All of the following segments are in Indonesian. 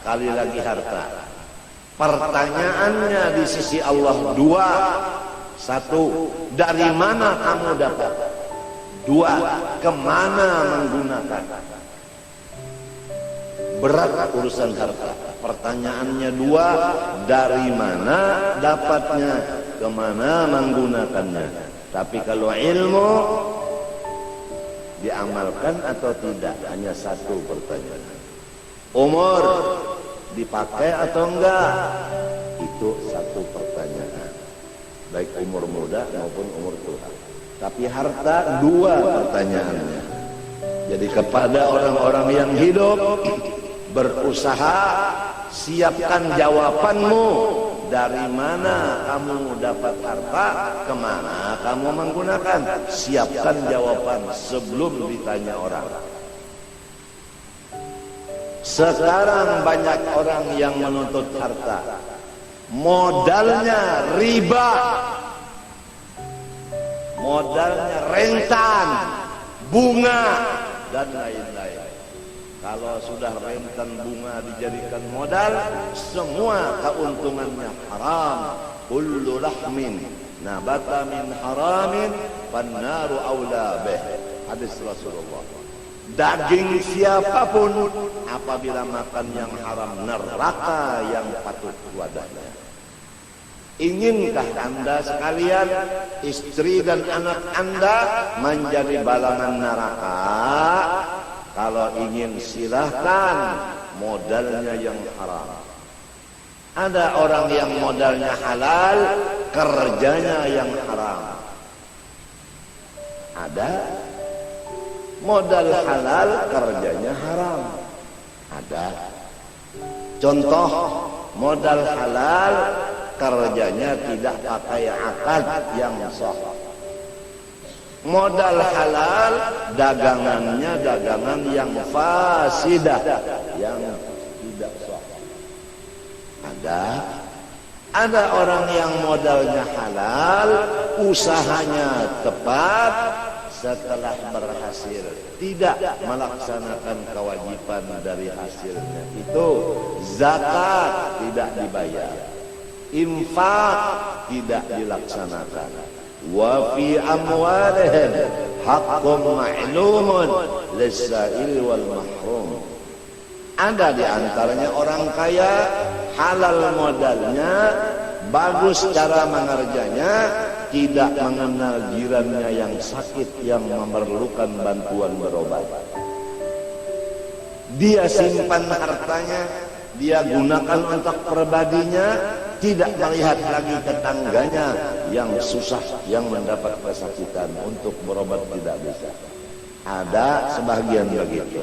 sekali lagi harta. Pertanyaannya di sisi Allah dua. Satu, dari mana kamu dapat? Dua, kemana menggunakan? Berat urusan harta. Pertanyaannya dua, dari mana dapatnya, kemana menggunakannya. Tapi kalau ilmu diamalkan atau tidak, hanya satu pertanyaan. Umur dipakai atau enggak, itu satu pertanyaan, baik umur muda maupun umur tua. Tapi harta dua pertanyaannya. Jadi kepada orang-orang yang hidup, berusaha, siapkan jawabanmu. Dari mana kamu dapat harta, kemana kamu menggunakan. Siapkan jawaban sebelum ditanya orang. Sekarang banyak orang yang menuntut harta, modalnya riba, modalnya rentan, bunga, dan lain-lain. Kalau sudah rentan bunga dijadikan modal, semua keuntungannya haram. Kullu lahmin nabata min haramin fannaru aula bih. Hadis Rasulullah. Daging siapapun apabila makan yang haram, neraka yang patut wadahnya. Inginkah anda sekalian, istri dan anak anda menjadi balangan neraka? Kalau ingin silahkan, modalnya yang haram. Ada orang yang modalnya halal, kerjanya yang haram. Ada modal halal, kerjanya haram. Ada. Contoh, modal halal, kerjanya tidak pakai akad yang sah. Modal halal, dagangannya dagangan yang fasidah, yang tidak sah. Ada orang yang modalnya halal, usahanya tepat, setelah berhasil tidak melaksanakan kewajiban dari hasilnya, itu zakat tidak dibayar, infak tidak dilaksanakan. Wa fi amwalihim haqqun ma'lumun lis-sa'il wal mahrum. Ada di antaranya orang kaya, halal modalnya, bagus cara mengerjanya, tidak mengenal jirannya yang sakit, yang memerlukan bantuan berobat. Dia simpan hartanya, dia gunakan untuk pribadinya, tidak melihat lagi tetangganya yang susah, yang mendapat kesakitan, untuk berobat tidak bisa. Ada sebagian begitu.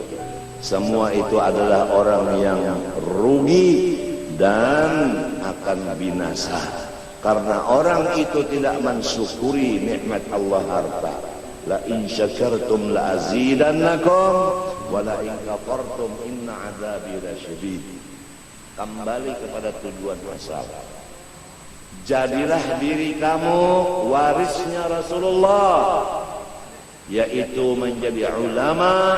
Semua itu adalah orang yang rugi dan akan binasa. Karena orang itu tidak mensyukuri nikmat Allah harta. La in syakartum la azidannakum wa la in kafartum inna adzabi lasyadid. Kembali kepada tujuan asal. Jadilah diri kamu warisnya Rasulullah, yaitu menjadi ulama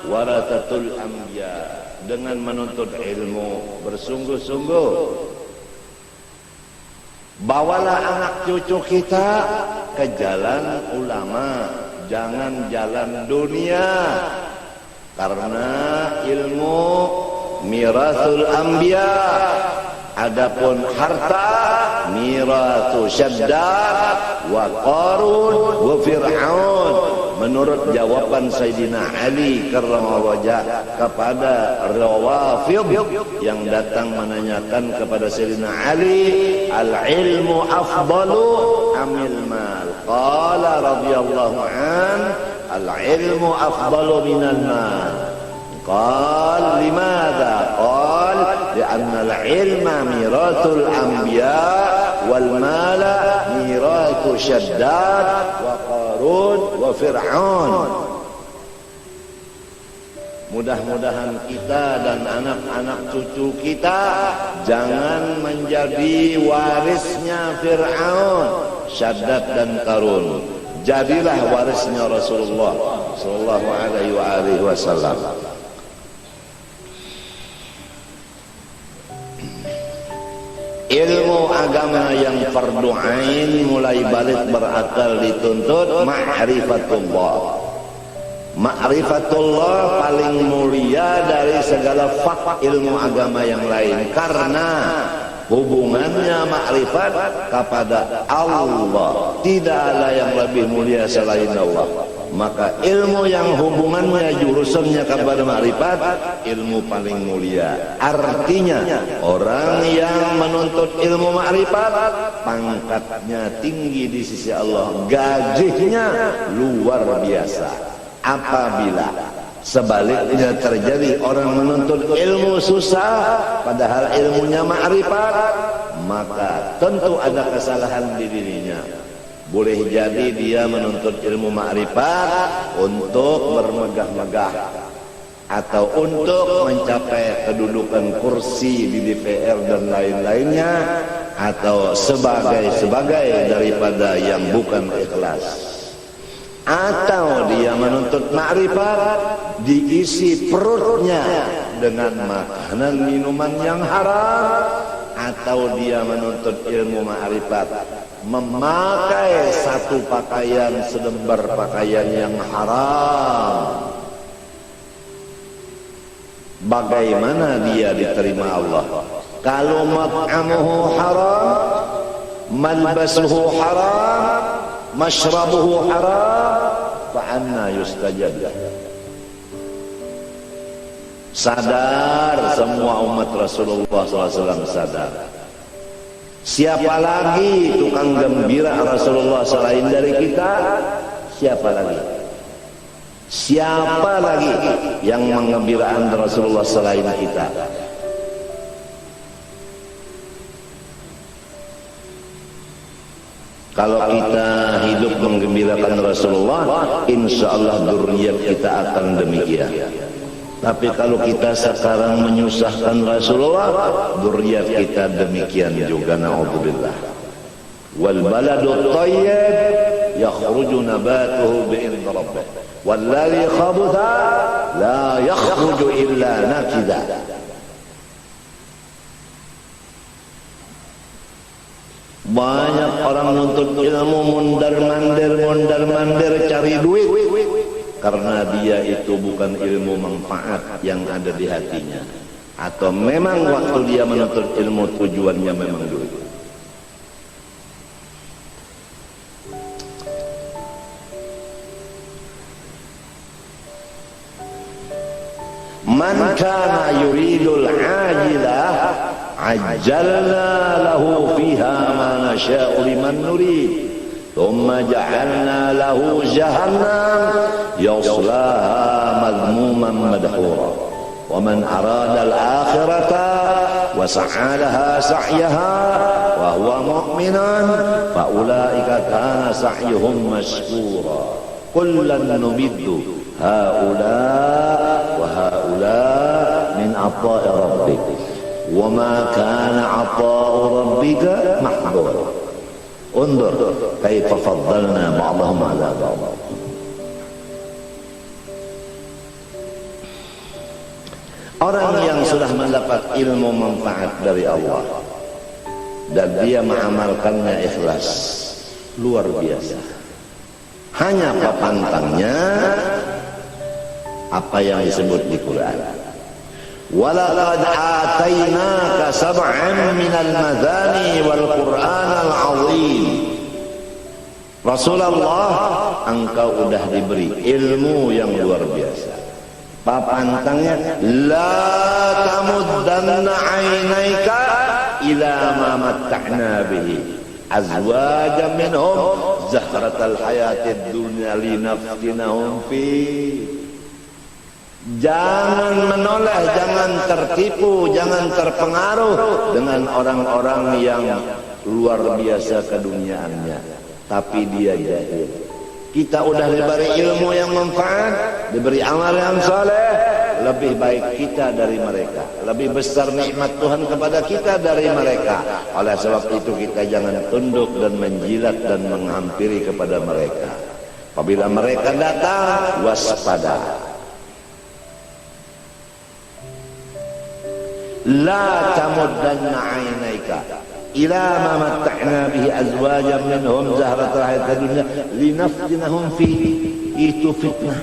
warathatul anbiya, dengan menuntut ilmu bersungguh-sungguh. Bawalah anak cucu kita ke jalan ulama, jangan jalan dunia. Karena ilmu mirasul anbiya, adapun harta miratu Syaddad wa Qarun wa Fir'aun. Menurut jawaban Sayyidina Ali karramallahu wajhah kepada Rawafid yang datang menanyakan kepada Sayyidina Ali, al-ilmu afdalu amil mal? Qala radhiyallahu an, al-ilmu afdalu minal mal. Qal limadha? Qal li'anna al-ilma miratul anbiya wal mala miratu Syaddad wa Qarun wa Fir'aun. Mudah-mudahan kita dan anak-anak cucu kita jangan menjadi warisnya Fir'aun, Syaddad dan Qarun. Jadilah warisnya Rasulullah sallallahu alaihi wasallam. ilmu agama yang fardu ain mulai balik berakal dituntut ma'rifatullah. Ma'rifatullah paling mulia dari segala ilmu agama yang lain, karena hubungannya makrifat kepada Allah. Tidak ada yang lebih mulia selain Allah. Maka ilmu yang hubungannya jurusannya kepada makrifat, ilmu paling mulia. Artinya orang yang menuntut ilmu makrifat pangkatnya tinggi di sisi Allah, gajinya luar biasa. Apabila sebaliknya terjadi orang menuntut ilmu susah padahal ilmunya makrifat, maka tentu ada kesalahan di dirinya. Boleh jadi dia menuntut ilmu makrifat untuk bermegah-megah atau untuk mencapai kedudukan kursi di DPR dan lain-lainnya, atau sebagai daripada yang bukan ikhlas. Atau dia menuntut makrifat diisi perutnya dengan makanan minuman yang haram, atau dia menuntut ilmu makrifat memakai satu pakaian selembar pakaian yang haram. Bagaimana dia diterima Allah? Kalau mat'amuhu haram, malbasuhu haram, mashrabuhu haram, fa'anna yustajab. Sadar semua umat Rasulullah SAW, sadar. Siapa lagi tukang gembira Rasulullah selain dari kita? Siapa lagi? Siapa lagi yang mengembirakan Rasulullah selain kita? Kalau kita hidup menggembirakan Rasulullah, insya Allah dzurriyyat kita akan demikian. Tapi kalau kita sekarang menyusahkan Rasulullah, dzurriyyat kita demikian juga, naudzubillah. Wal baladut thayyib yakhruju nabatuhu bi'idzni rabbih wal ladzi khabutha la yakhruju illa nakida. Banyak orang nuntut ilmu mondar-mandir cari duit, karena dia itu bukan ilmu manfaat yang ada di hatinya, atau memang waktu dia menuntut ilmu tujuannya memang duit. Man kana yuridul ajilah ajjalna lahu fiha ma nasha'u liman nurid thumma ja'alna lahu jahannam yaslaha madhmuman madhura wa man arada al-akhirata wa sa'a laha sa'yaha wa huwa mu'minun fa ulaika kana sa'yuhum mashkura kullan numiddu haula wa haula min ata'i rabbik wa ma kana ata'u rabbika mahdura. Undur kaifa faddalna ba'dahum 'ala ba'd. Orang yang sudah mendapat ilmu manfaat dari Allah dan dia mengamalkannya ikhlas, luar biasa. Hanya apa pantangnya apa yang disebut di Quran. Walaqad atainaka sab'an minal madani wal Qur'anal 'azim. Rasulullah, engkau sudah diberi ilmu yang luar biasa. Papantangnya, la tamuddanna 'ainaika ila ma matta'na bihi azwajan minhum zahratal hayatid dunya linaftinahum fi. Jangan menoleh, jangan tertipu, jangan terpengaruh dengan orang-orang yang luar biasa keduniaannya, tapi dia jahil. Kita udah diberi ilmu yang manfaat, diberi amal yang saleh, lebih baik kita dari mereka, lebih besar nikmat Tuhan kepada kita dari mereka. Oleh sebab itu kita jangan tunduk dan menjilat dan menghampiri kepada mereka. Apabila mereka datang, waspada. La tamuddanna 'ainaika ila ma matta'na bihi azwajan minhum zahratal hayatid dunya linaftinahum fi, itu fitnah.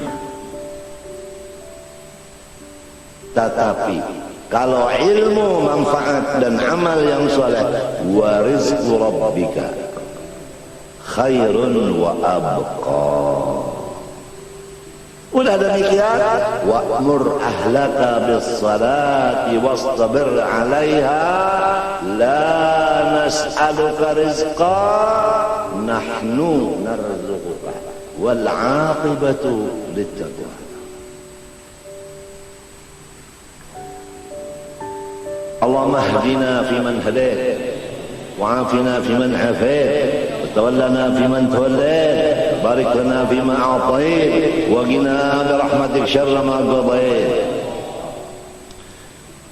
Tetapi kalau ilmu manfaat dan amal yang saleh, wa rizqu rabbika khairun wa abqa. Udah demikian, wa'mur ahlaka bis salati wastabir 'alaiha la nas'aluka rizqa nahnu narzuquka wal 'aqibatu littaqwa. Allahumma hdina fiman hadait wa 'afina fiman 'afait وتولنا فيمن توليت بارك لنا فيما أعطيت وقنا برحمتك شر ما قضيت.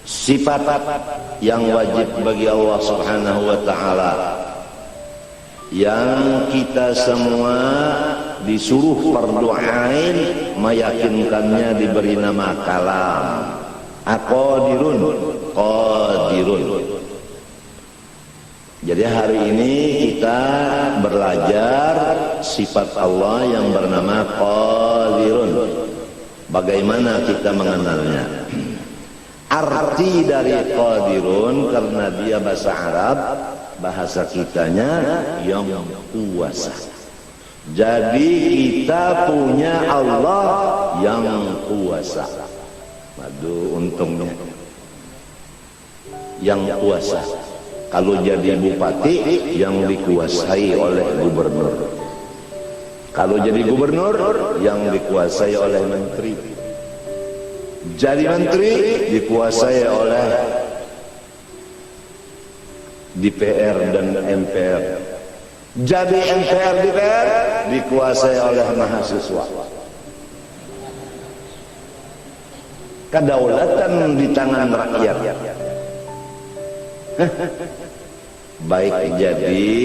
Sifat yang wajib bagi Allah Subhanahu wa taala yang kita semua disuruh fardu ain meyakinkannya, diberi nama kalam. Aqadirun, qadirun. Jadi hari ini kita belajar sifat Allah yang bernama Qadirun. Bagaimana kita mengenalnya? Arti dari Qadirun, karena dia bahasa Arab, bahasa kitanya yang kuasa. Jadi kita punya Allah yang kuasa. Aduh, untungnya yang kuasa. Kalau jadi bupati yang dikuasai oleh gubernur. Kalau jadi gubernur yang dikuasai oleh menteri. Jadi menteri dikuasai oleh DPR dan MPR. Jadi MPR DPR dikuasai oleh mahasiswa. Kedaulatan di tangan rakyat. baik jadi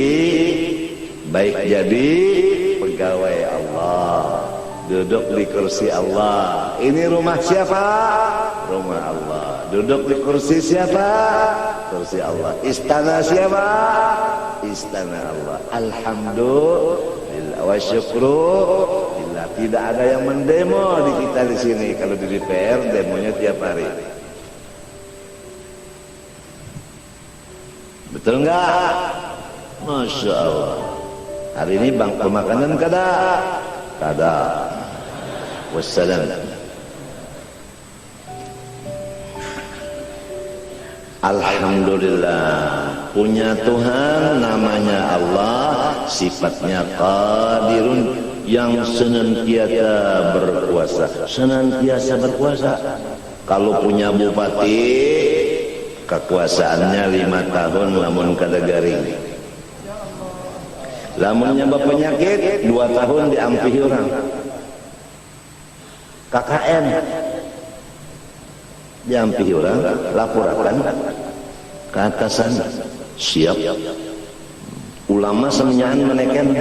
pegawai Allah, duduk di kursi Allah. Ini rumah siapa? Rumah Allah. Duduk di kursi siapa? Kursi Allah. Istana siapa? Istana Allah. Alhamdulillah wa syukrulillah. Tidak ada yang mendemo di kita di sini. Kalau di DPR demonya tiap hari. Betul enggak? Masya Allah. Hari ini bangku makanan kada? Kada. Wassalam. Alhamdulillah, punya Tuhan namanya Allah, sifatnya Qadirun, yang senantiasa berkuasa. Senantiasa berkuasa. Kalau punya bupati, kekuasaannya 5 tahun lamun kada garing. Lamunnya berpenyakit 2 tahun diampihi orang. KKN diampihi orang, laporakan ke atasan, siap. Ulama semenyahan menekan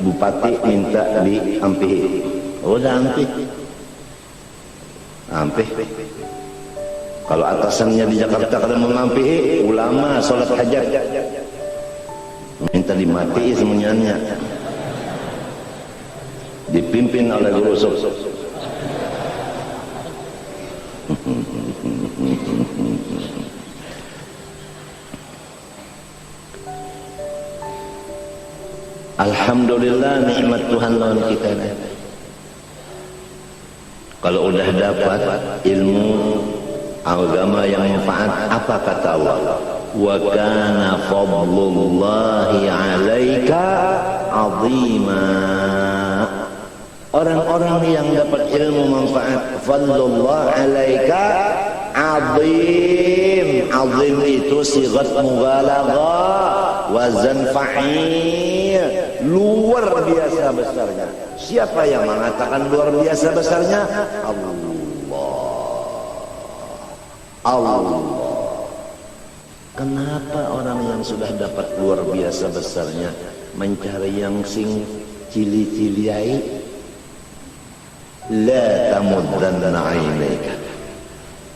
bupati minta diampihi. Udah ampih. Kalau atasannya di Jakarta kada mengampihi, ulama sholat hajat minta dimati semuanya, dipimpin oleh guru sok. Alhamdulillah, nikmat Tuhan lawan kita. Kalau udah dapat ilmu agama yang manfaat, apa kata Allah? Wa kana fadlullahi 'alaika 'azima. Orang-orang yang dapat ilmu manfaat, fadlullah 'alaika 'azim. 'Azim itu sigat mubalaghah, wazan fa'il, luar biasa besarnya. Siapa yang mengatakan luar biasa besarnya? Allah. Kenapa orang yang sudah dapat luar biasa besarnya mencari yang sing cili-ciliai? La tamuddanna 'ainaka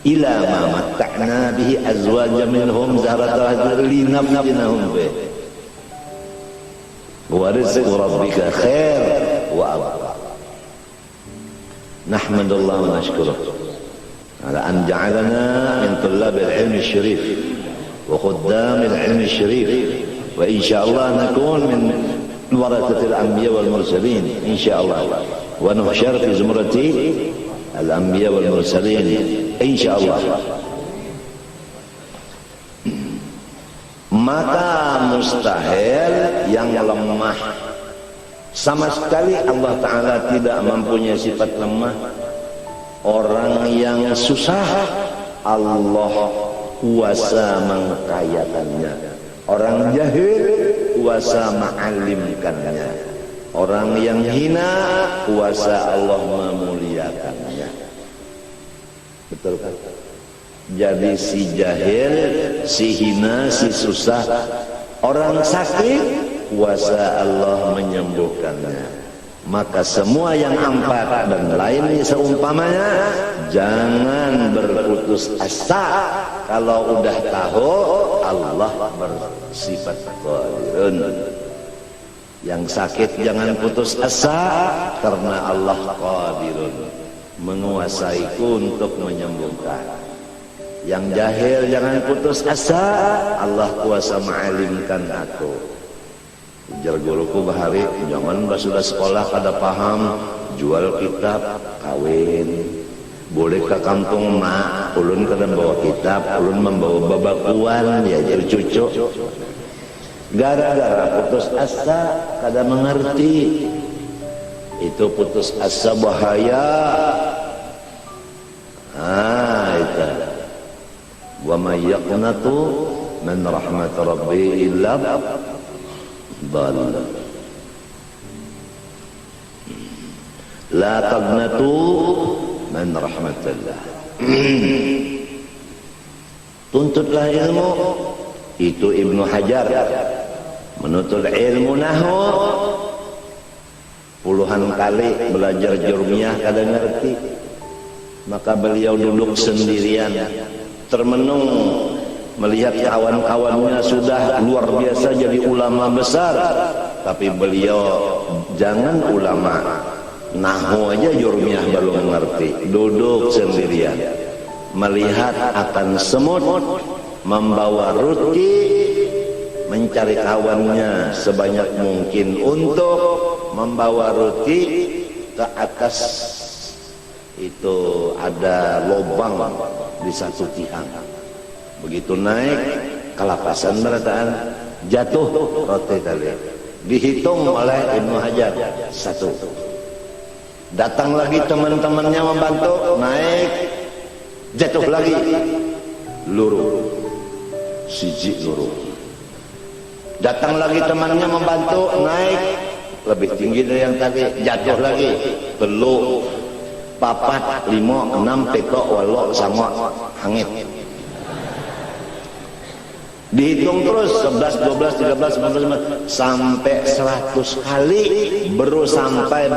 ila ma matta'na mata'na bihi azwajan minhum zahratal linaftinahum fi wa rizqu rabbika khair wa abqa. Nahmadullah wa nashkuruh ala an ja'alana min tullabil ilmi syarif wa khuddamil ilmi syarif, wa insyaallah nakun min warathatil anbiya wal mursalin insyaallah, wa nuhsyar fi zumrati al anbiya wal mursalin insyaallah. Maka mustahil yang lemah, sama sekali Allah Ta'ala tidak mempunyai sifat lemah. Orang yang susah Allah kuasa mengkayakannya, orang jahil kuasa mengalimkannya, orang yang hina kuasa Allah memuliakannya. Betul kan? Jadi si jahil, si hina, si susah, orang sakit kuasa Allah menyembuhkannya. Maka semua yang empat dan lainnya seumpamanya, jangan berputus asa. Kalau udah tahu Allah bersifat qadirun. Yang sakit jangan putus asa, karena Allah qadirun, menguasaiku untuk menyembuhkan. Yang jahil jangan putus asa, Allah kuasa mengalimkan aku. Ujar guruku bahari, jangan sudah sekolah kada paham, jual kitab, kawin. Boleh ke kampung mak, ulun kada bawa kitab, ulun membawa babakuan, diajar cucu. Gara-gara putus asa, kada mengerti. Itu putus asa bahaya. Itu. Wa may yaqnatu min rahmat rabbi illa dhalal. La taqnatu min rahmatillah. Tuntutlah ilmu. Itu Ibnu Hajar menuntut ilmu nahwu puluhan kali belajar jurmiyah kada ngerti. Maka beliau duduk sendirian termenung melihat kawan-kawannya sudah luar biasa jadi ulama besar, tapi beliau jangan ulama nahwu aja jurmiyah belum mengerti, duduk sendirian melihat akan semut membawa ruti, mencari kawannya sebanyak mungkin untuk membawa ruti ke atas. Itu ada lubang di satu tiang. Begitu naik kelapasan berataan, jatuh roti tadi. Dihitung oleh Ibnu Hajar satu. Datang lagi teman-temannya membantu, naik, jatuh lagi, luruh, siji luruh. Datang lagi temannya membantu, naik, lebih tinggi dari yang tadi, jatuh lagi, telu, papat, 5, 6, petok, walok, sama, hangit. Dihitung terus 11, 12, 13, 14, 15 sampai 100 kali baru sampai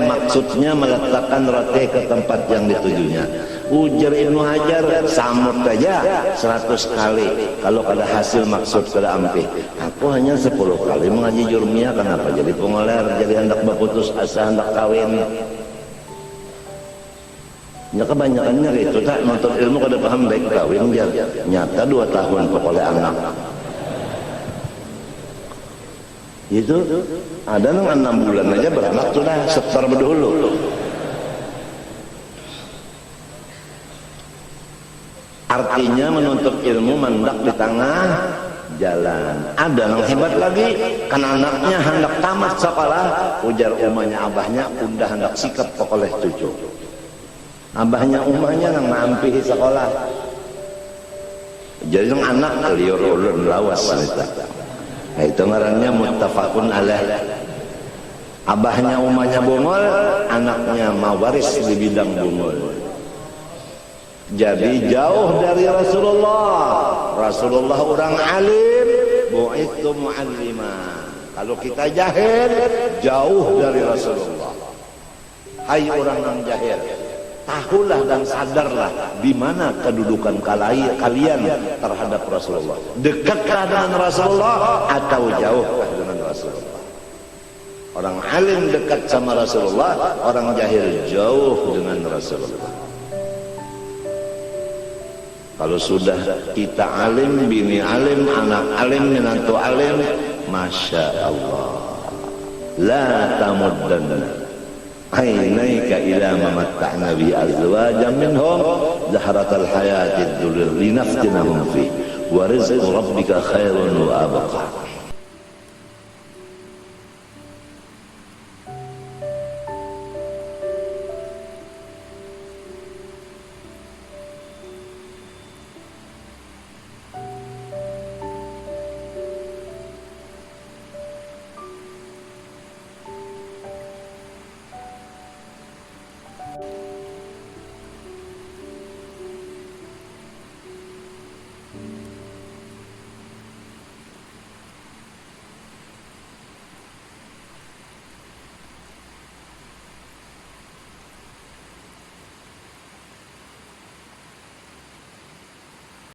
maksudnya meletakkan roti ke tempat yang ditujunya. Ujar Ibnu Hajar, samut aja 100 kali kalau ada hasil maksud kada ampih. Aku hanya 10 kali mengaji jurmiyah, kenapa jadi pengoler, jadi hendak berputus asa, hendak kawin. Ya kebanyakannya gitu, tak nonton ilmu kada paham baik kawin dia. Nyata 2 tahun pokoknya anak. Itu ada nang 6 bulan aja beranak sudah setor berdulu. Artinya menuntut ilmu mendak di tengah jalan. Ada yang hebat lagi, kan anaknya hendak tamat sekolah, ujar umahnya abahnya, udah hendak sikap pokoknya cucu. Abahnya umahnya nang mampi sekolah. Jadi yang anak liur ulun lawas wanita. Nah, itu ngarannya muttafaqun alaih. Abahnya umahnya bungul, anaknya mawaris di bidang bungul. Jadi jauh dari Rasulullah. Rasulullah orang alim, bu'ithu mu'allima. Kalau kita jahil, jauh dari Rasulullah. Hai orang yang jahil, tahulah dan sadarlah di mana kedudukan kalian terhadap Rasulullah. Dekatkah dengan Rasulullah atau jauhkah dengan Rasulullah? Orang alim dekat sama Rasulullah, orang jahil jauh dengan Rasulullah. Kalau sudah kita alim, bini alim, anak alim, menantu alim, Masya Allah, la tamuddanna عينيك إلى ما متعنا به أزواجا منهم زهرة الحياة الدنيا لنفتنهم فيه ورزق ربك خير وأبقى.